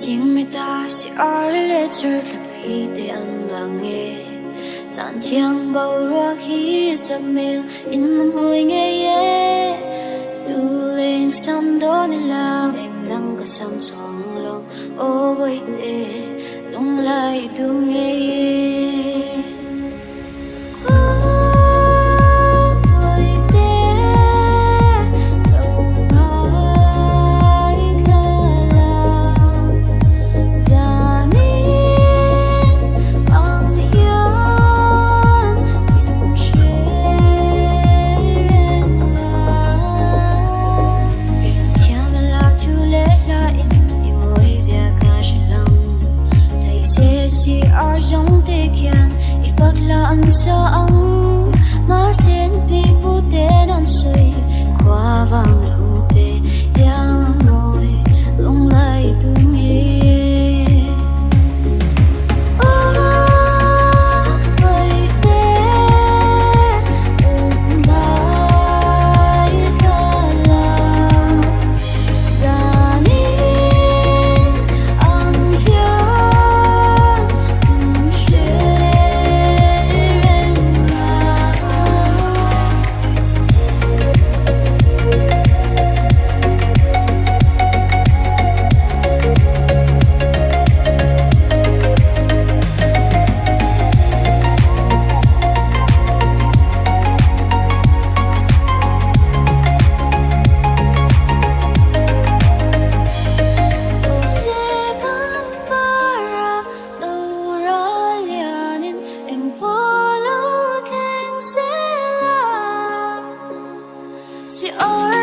tiếng mê ta si ar lệ chở là bị để ăn là nghe sàn thiang bầu ruột khi giấc mê in năm hồi nghe ye du lên sam đó nên là em lăng cả sam choang lòng ô bơi tê lung lại du nghe ye cho ông má sen pi bu te non soi Khuavang lu te yang môi lung lại tu nghe si or